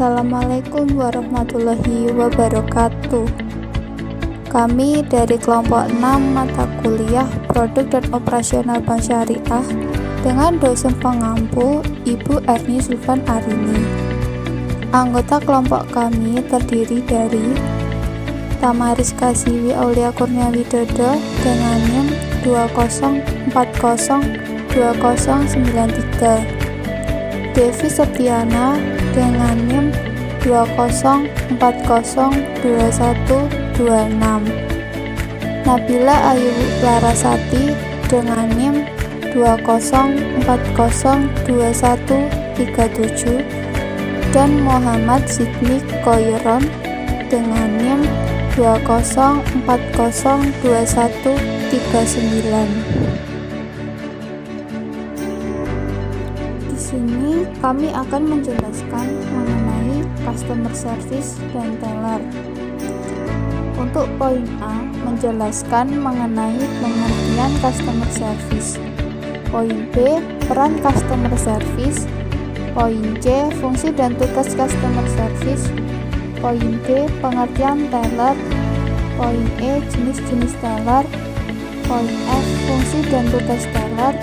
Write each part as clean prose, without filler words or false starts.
Assalamualaikum warahmatullahi wabarakatuh. Kami dari kelompok 6 mata kuliah Produk dan Operasional Bank Syariah dengan dosen pengampu Ibu Erni Sulfan Arini. Anggota kelompok kami terdiri dari Tamariska Siwi Aulia Kurnia Widodo dengan NIM 20402093, Devi Septiana dengan NIM 20402126, Nabila Ayu Larasati dengan NIM 20402137, dan Muhammad Sidni Koiron dengan NIM 20402139. Di sini kami akan menjelaskan mengenai customer service dan teller. Untuk poin A, menjelaskan mengenai pengertian customer service. Poin B, peran customer service. Poin C, fungsi dan tugas customer service. Poin D, pengertian teller. Poin E, jenis-jenis teller. Poin F, fungsi dan tugas teller.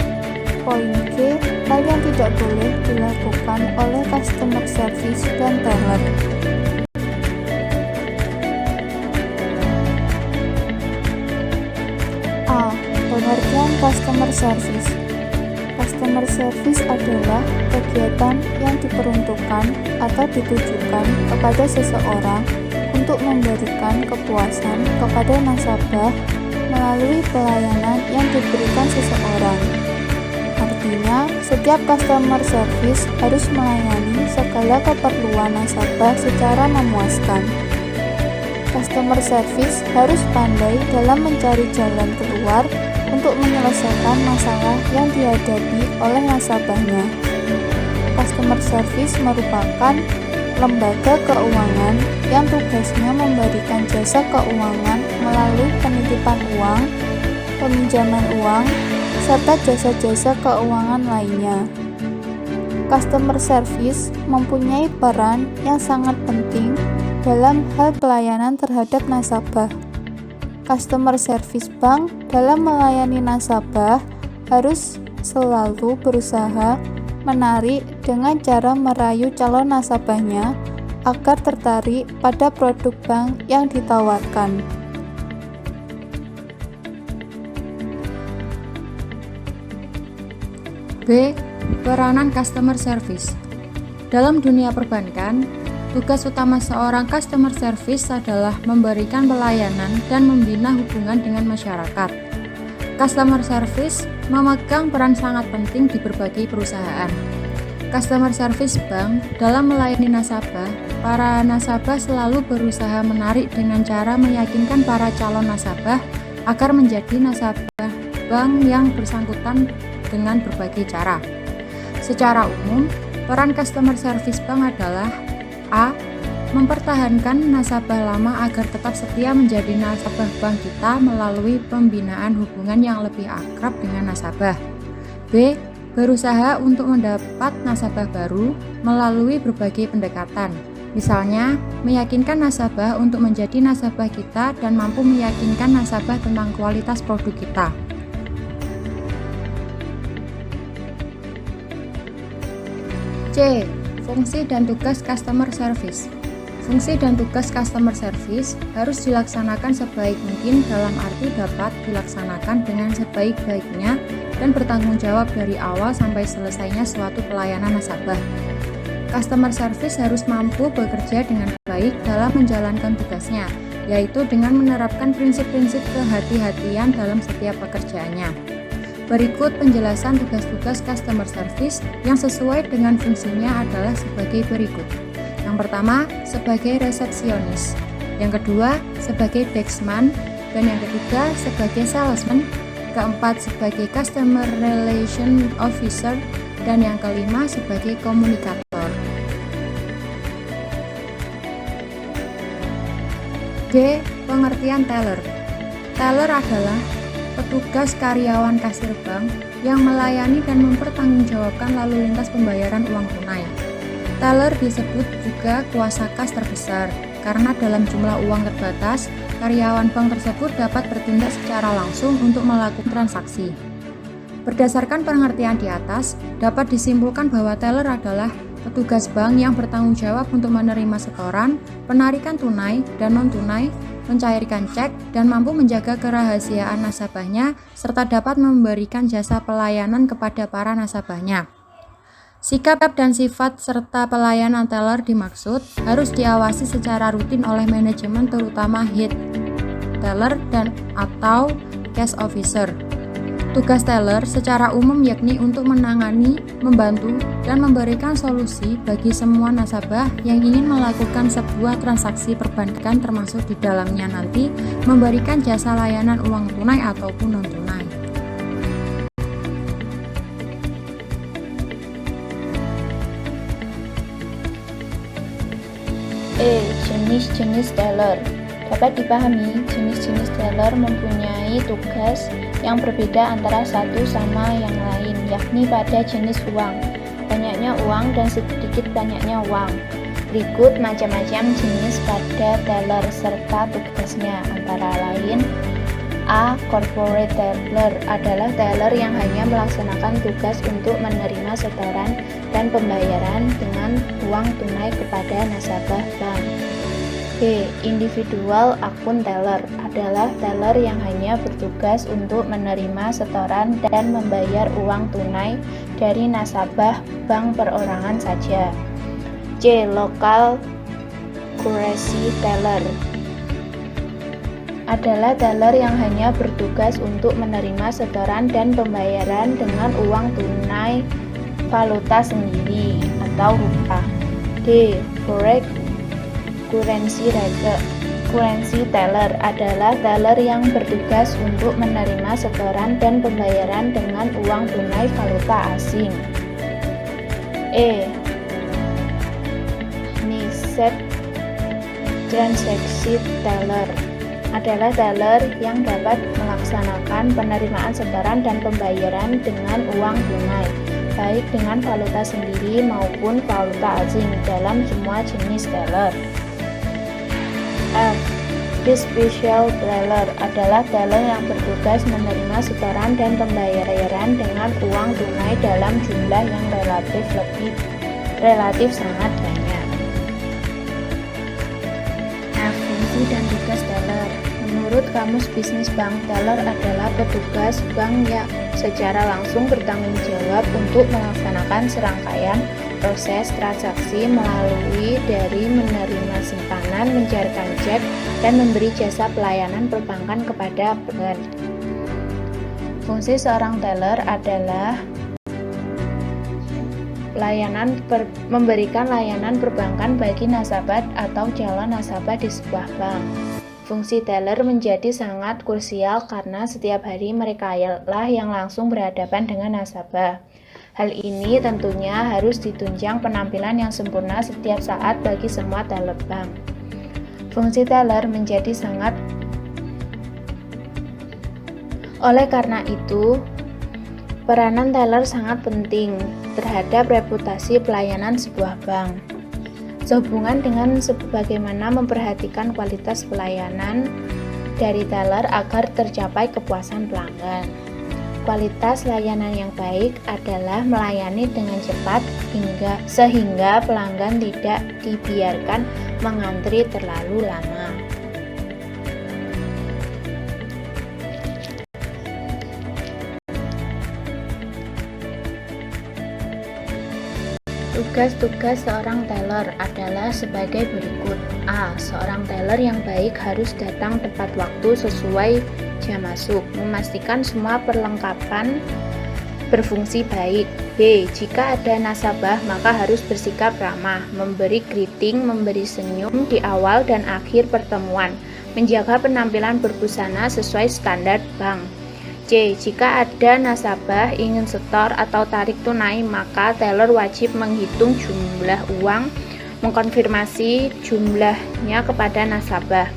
Poin G, hal yang tidak boleh dilakukan oleh customer service dan teller. A. Pengertian customer service. Customer service adalah kegiatan yang diperuntukkan atau ditujukan kepada seseorang untuk memberikan kepuasan kepada nasabah melalui pelayanan yang diberikan seseorang. Artinya, setiap customer service harus melayani segala keperluan nasabah secara memuaskan. Customer service harus pandai dalam mencari jalan keluar untuk menyelesaikan masalah yang dihadapi oleh nasabahnya. Customer service merupakan lembaga keuangan yang tugasnya memberikan jasa keuangan melalui penitipan uang, peminjaman uang, serta jasa-jasa keuangan lainnya. Customer service mempunyai peran yang sangat penting dalam hal pelayanan terhadap nasabah. Customer service bank dalam melayani nasabah harus selalu berusaha menarik dengan cara merayu calon nasabahnya agar tertarik pada produk bank yang ditawarkan. B. Peranan customer service. Dalam dunia perbankan, tugas utama seorang customer service adalah memberikan pelayanan dan membina hubungan dengan masyarakat. Customer service memegang peran sangat penting di berbagai perusahaan. Customer service bank dalam melayani nasabah, para nasabah selalu berusaha menarik dengan cara meyakinkan para calon nasabah agar menjadi nasabah bank yang bersangkutan dengan berbagai cara. Secara umum, peran customer service bank adalah A. Mempertahankan nasabah lama agar tetap setia menjadi nasabah bank kita melalui pembinaan hubungan yang lebih akrab dengan nasabah. B. Berusaha untuk mendapat nasabah baru melalui berbagai pendekatan. Misalnya, meyakinkan nasabah untuk menjadi nasabah kita dan mampu meyakinkan nasabah tentang kualitas produk kita. C. Fungsi dan tugas customer service. Fungsi dan tugas customer service harus dilaksanakan sebaik mungkin dalam arti dapat dilaksanakan dengan sebaik-baiknya dan bertanggung jawab dari awal sampai selesainya suatu pelayanan nasabah. Customer service harus mampu bekerja dengan baik dalam menjalankan tugasnya, yaitu dengan menerapkan prinsip-prinsip kehati-hatian dalam setiap pekerjaannya. Berikut penjelasan tugas-tugas customer service yang sesuai dengan fungsinya adalah sebagai berikut. Yang pertama, sebagai resepsionis. Yang kedua, sebagai deskman. Dan yang ketiga, sebagai salesman. Keempat, sebagai customer relation officer. Dan yang kelima, sebagai komunikator. D. Pengertian teller. Teller adalah petugas karyawan kasir bank yang melayani dan mempertanggungjawabkan lalu lintas pembayaran uang tunai. Teller disebut juga kuasa kas terbesar, karena dalam jumlah uang terbatas, karyawan bank tersebut dapat bertindak secara langsung untuk melakukan transaksi. Berdasarkan pengertian di atas, dapat disimpulkan bahwa teller adalah petugas bank yang bertanggung jawab untuk menerima setoran, penarikan tunai dan non-tunai, mencairkan cek, dan mampu menjaga kerahasiaan nasabahnya, serta dapat memberikan jasa pelayanan kepada para nasabahnya. Sikap dan sifat serta pelayanan teller dimaksud harus diawasi secara rutin oleh manajemen, terutama head teller dan atau cash officer. Tugas teller secara umum yakni untuk menangani, membantu, dan memberikan solusi bagi semua nasabah yang ingin melakukan sebuah transaksi perbankan, termasuk di dalamnya nanti memberikan jasa layanan uang tunai ataupun non-tunai. Jenis-jenis teller. Dapat dipahami, jenis-jenis teller mempunyai tugas yang berbeda antara satu sama yang lain, yakni pada jenis uang, banyaknya uang dan sedikit banyaknya uang. Berikut macam-macam jenis pada teller serta tugasnya, antara lain: A. Corporate teller adalah teller yang hanya melaksanakan tugas untuk menerima setoran dan pembayaran dengan uang tunai kepada nasabah bank. B. Individual akun teller adalah teller yang hanya bertugas untuk menerima setoran dan membayar uang tunai dari nasabah bank perorangan saja. C. Local currency teller adalah teller yang hanya bertugas untuk menerima setoran dan pembayaran dengan uang tunai valuta sendiri atau rupiah. D. Forex currency teller adalah teller yang bertugas untuk menerima setoran dan pembayaran dengan uang tunai valuta asing. E. NISET transaksi teller adalah teller yang dapat melaksanakan penerimaan setoran dan pembayaran dengan uang tunai, baik dengan valuta sendiri maupun valuta asing dalam semua jenis teller. F. Special teller adalah teller yang bertugas menerima setoran dan pembayaran dengan uang tunai dalam jumlah yang relatif sangat banyak. F. Fungsi dan tugas teller. Menurut Kamus Bisnis Bank, teller adalah petugas bank yang secara langsung bertanggung jawab untuk melaksanakan serangkaian proses transaksi melalui dari menerima simpanan, mencairkan cek, dan memberi jasa pelayanan perbankan kepada pelanggan. Fungsi seorang teller adalah memberikan layanan perbankan bagi nasabah atau calon nasabah di sebuah bank. Fungsi teller menjadi sangat krusial karena setiap hari mereka lah yang langsung berhadapan dengan nasabah. Hal ini tentunya harus ditunjang penampilan yang sempurna setiap saat bagi semua teller bank. Fungsi teller menjadi sangat. Oleh karena itu, peranan teller sangat penting terhadap reputasi pelayanan sebuah bank. Sehubungan dengan sebagaimana memperhatikan kualitas pelayanan dari teller agar tercapai kepuasan pelanggan. Kualitas layanan yang baik adalah melayani dengan cepat sehingga pelanggan tidak dibiarkan mengantri terlalu lama. Tugas-tugas seorang teller adalah sebagai berikut. A. Seorang teller yang baik harus datang tepat waktu sesuai jam masuk, memastikan semua perlengkapan berfungsi baik. B. Jika ada nasabah, maka harus bersikap ramah, memberi greeting, memberi senyum di awal dan akhir pertemuan, menjaga penampilan berbusana sesuai standar bank. C. Jika ada nasabah ingin setor atau tarik tunai, maka teller wajib menghitung jumlah uang, mengkonfirmasi jumlahnya kepada nasabah,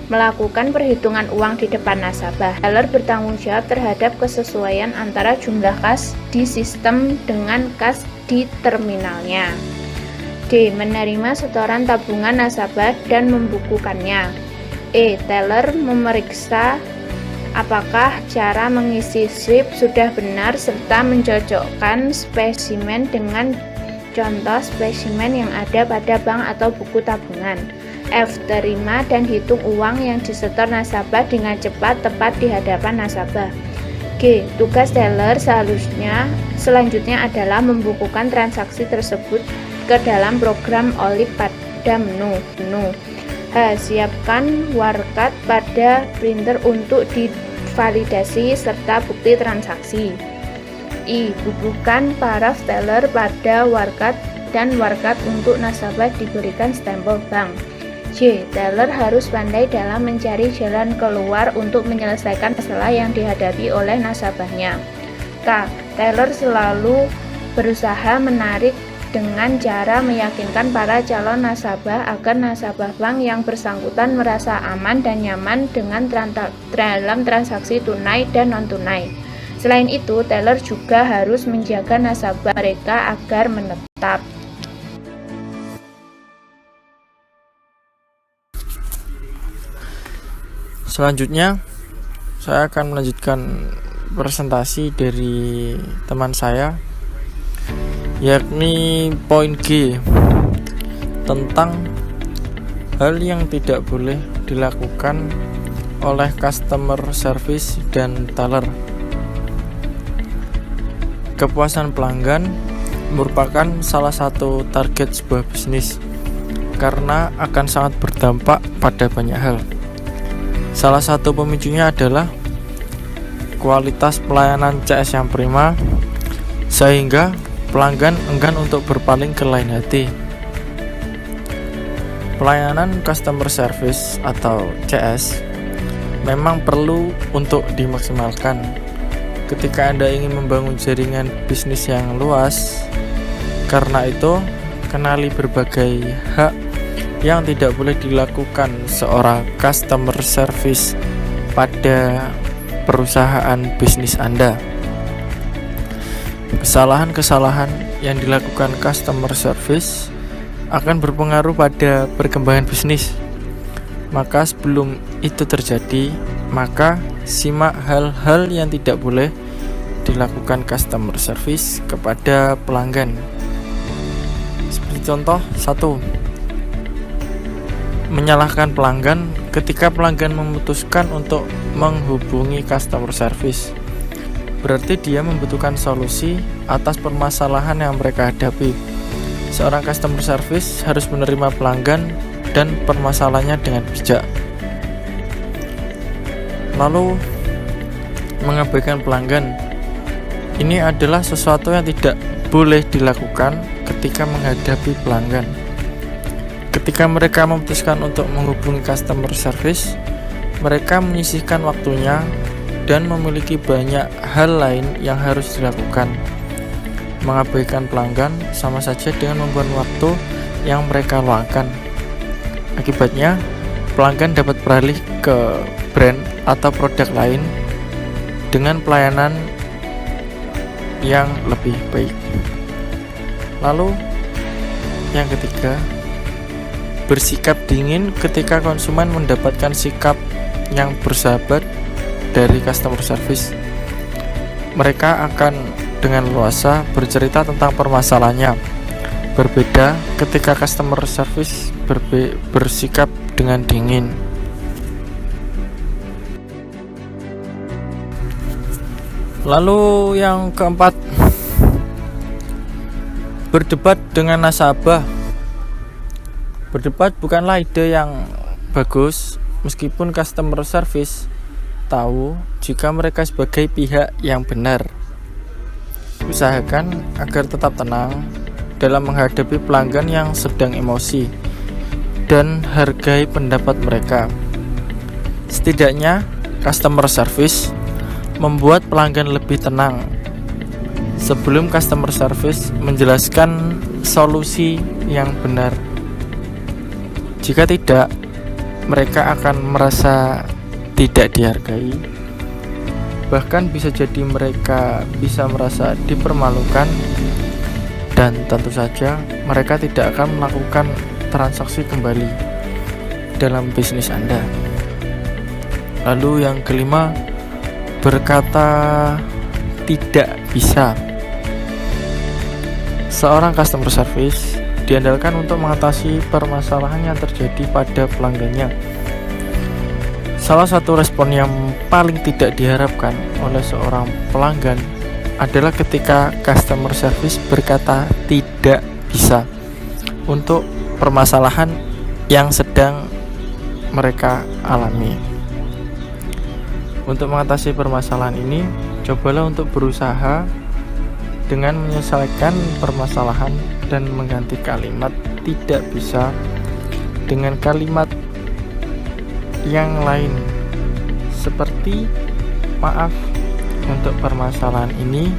melakukan perhitungan uang di depan nasabah. Teller bertanggung jawab terhadap kesesuaian antara jumlah kas di sistem dengan kas di terminalnya. D. Menerima setoran tabungan nasabah dan membukukannya. E. Teller memeriksa apakah cara mengisi slip sudah benar serta mencocokkan spesimen dengan contoh spesimen yang ada pada bank atau buku tabungan. F. Terima dan hitung uang yang disetor nasabah dengan cepat tepat di hadapan nasabah. G. Tugas teller selanjutnya adalah membukukan transaksi tersebut ke dalam program OLIP pada menu. H. Siapkan warkat pada printer untuk divalidasi serta bukti transaksi. I. Bubuhkan paraf teller pada warkat dan warkat untuk nasabah diberikan stempel bank. J. Teller harus pandai dalam mencari jalan keluar untuk menyelesaikan masalah yang dihadapi oleh nasabahnya. K. Teller selalu berusaha menarik dengan cara meyakinkan para calon nasabah agar nasabah bank yang bersangkutan merasa aman dan nyaman dalam transaksi tunai dan non-tunai. Selain itu, teller juga harus menjaga nasabah mereka agar menetap. Selanjutnya, saya akan melanjutkan presentasi dari teman saya, yakni poin G, tentang hal yang tidak boleh dilakukan oleh customer service dan teller. Kepuasan pelanggan merupakan salah satu target sebuah bisnis karena akan sangat berdampak pada banyak hal. Salah satu pemicunya adalah kualitas pelayanan CS yang prima, sehingga pelanggan enggan untuk berpaling ke lain hati. Pelayanan customer service atau CS memang perlu untuk dimaksimalkan. Ketika Anda ingin membangun jaringan bisnis yang luas, karena itu kenali berbagai hak yang tidak boleh dilakukan seorang customer service pada perusahaan bisnis Anda. Kesalahan-kesalahan yang dilakukan customer service akan berpengaruh pada perkembangan bisnis. Maka sebelum itu terjadi, maka simak hal-hal yang tidak boleh dilakukan customer service kepada pelanggan. Seperti contoh 1. Menyalahkan pelanggan ketika pelanggan memutuskan untuk menghubungi customer service. Berarti dia membutuhkan solusi atas permasalahan yang mereka hadapi. Seorang customer service harus menerima pelanggan dan permasalahannya dengan bijak. Lalu, mengabaikan pelanggan. Ini adalah sesuatu yang tidak boleh dilakukan ketika menghadapi pelanggan. Ketika mereka memutuskan untuk menghubungi customer service, mereka menyisihkan waktunya dan memiliki banyak hal lain yang harus dilakukan. Mengabaikan pelanggan sama saja dengan membuang waktu yang mereka luangkan. Akibatnya, pelanggan dapat beralih ke brand atau produk lain dengan pelayanan yang lebih baik. Lalu, yang ketiga, bersikap dingin ketika konsumen mendapatkan sikap yang bersahabat dari customer service. Mereka akan dengan leluasa bercerita tentang permasalahannya. Berbeda ketika customer service bersikap dengan dingin. Lalu yang keempat, berdebat dengan nasabah. Berdebat bukanlah ide yang bagus, meskipun customer service tahu jika mereka sebagai pihak yang benar. Usahakan agar tetap tenang dalam menghadapi pelanggan yang sedang emosi dan hargai pendapat mereka. Setidaknya, customer service membuat pelanggan lebih tenang sebelum customer service menjelaskan solusi yang benar. Jika tidak, mereka akan merasa tidak dihargai. Bahkan bisa jadi mereka bisa merasa dipermalukan dan tentu saja mereka tidak akan melakukan transaksi kembali dalam bisnis Anda. Lalu yang kelima, berkata tidak bisa. Seorang customer service diandalkan untuk mengatasi permasalahan yang terjadi pada pelanggannya. Salah satu respon yang paling tidak diharapkan oleh seorang pelanggan adalah ketika customer service berkata tidak bisa untuk permasalahan yang sedang mereka alami. Untuk mengatasi permasalahan ini, cobalah untuk berusaha dengan menyelesaikan permasalahan dan mengganti kalimat tidak bisa dengan kalimat yang lain, seperti maaf, untuk permasalahan ini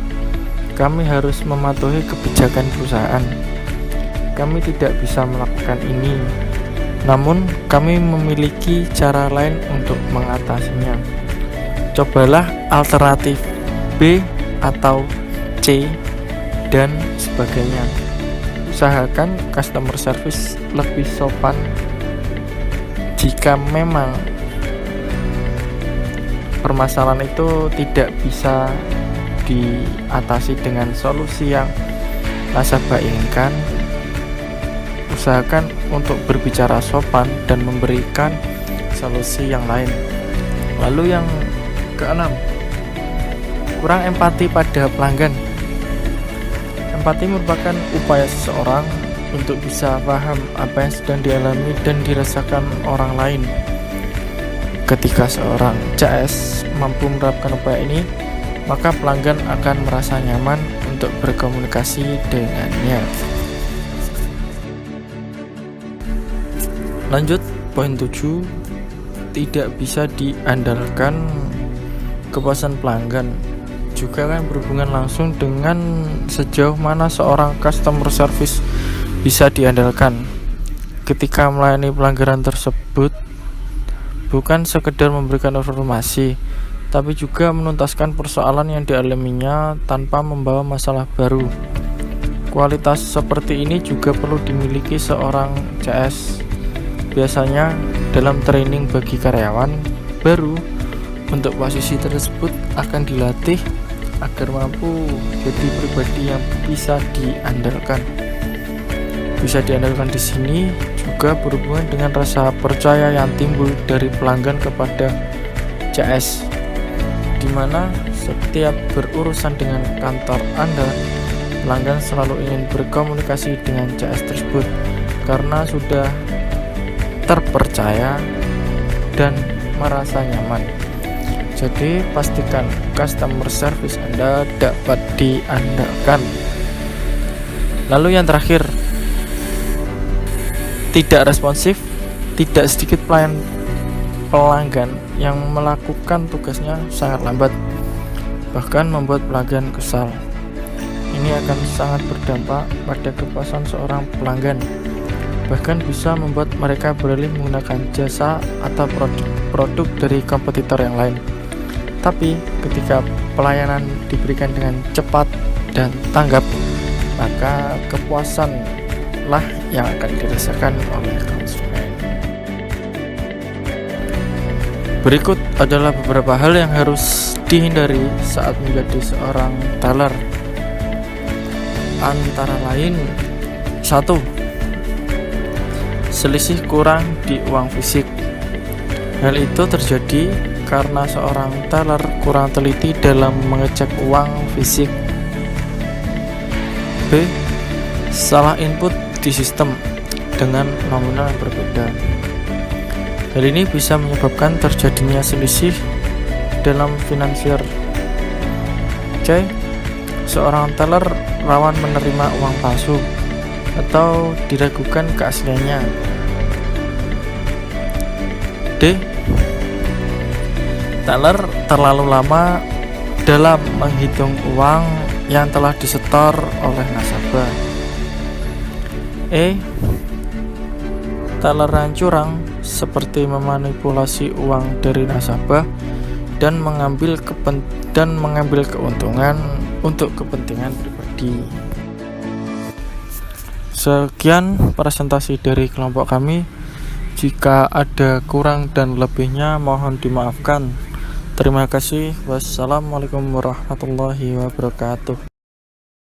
kami harus mematuhi kebijakan perusahaan. Kami tidak bisa melakukan ini, namun kami memiliki cara lain untuk mengatasinya. Cobalah alternatif B atau C dan sebagainya. Usahakan customer service lebih sopan jika memang permasalahan itu tidak bisa diatasi dengan solusi yang nasabah inginkan. Usahakan untuk berbicara sopan dan memberikan solusi yang lain. Lalu yang keenam, kurang empati pada pelanggan. Empati merupakan upaya seseorang untuk bisa paham apa yang sedang dialami dan dirasakan orang lain. Ketika seorang CS mampu menerapkan upaya ini, maka pelanggan akan merasa nyaman untuk berkomunikasi dengannya. Lanjut, poin 7, tidak bisa diandalkan. Kepuasan pelanggan juga kan berhubungan langsung dengan sejauh mana seorang customer service bisa diandalkan. Ketika melayani pelanggan tersebut bukan sekedar memberikan informasi, tapi juga menuntaskan persoalan yang dialaminya tanpa membawa masalah baru. Kualitas seperti ini juga perlu dimiliki seorang CS. Biasanya dalam training bagi karyawan baru, untuk posisi tersebut akan dilatih agar mampu jadi pribadi yang bisa diandalkan. Bisa diandalkan di sini juga berhubungan dengan rasa percaya yang timbul dari pelanggan kepada CS, di mana setiap berurusan dengan kantor Anda, pelanggan selalu ingin berkomunikasi dengan CS tersebut karena sudah terpercaya dan merasa nyaman. Jadi pastikan customer service Anda dapat diandalkan. Lalu yang terakhir, tidak responsif. Tidak sedikit pelanggan yang melakukan tugasnya sangat lambat, bahkan membuat pelanggan kesal. Ini akan sangat berdampak pada kepuasan seorang pelanggan, bahkan bisa membuat mereka beralih menggunakan jasa atau produk dari kompetitor yang lain. Tapi ketika pelayanan diberikan dengan cepat dan tanggap, maka kepuasan lah yang akan dirasakan oleh konsumen. Berikut adalah beberapa hal yang harus dihindari saat menjadi seorang teller. Antara lain, 1. Selisih kurang di uang fisik. Hal itu terjadi karena seorang teller kurang teliti dalam mengecek uang fisik. B. Salah input di sistem dengan nominal yang berbeda. Hal ini bisa menyebabkan terjadinya selisih dalam finansier. C. Seorang teller rawan menerima uang palsu atau diragukan keasliannya. D. Teller terlalu lama dalam menghitung uang yang telah disetor oleh nasabah. E. Teller yang curang seperti memanipulasi uang dari nasabah dan mengambil keuntungan untuk kepentingan pribadi. Sekian presentasi dari kelompok kami. Jika ada kurang dan lebihnya mohon dimaafkan. Terima kasih. Wassalamualaikum warahmatullahi wabarakatuh.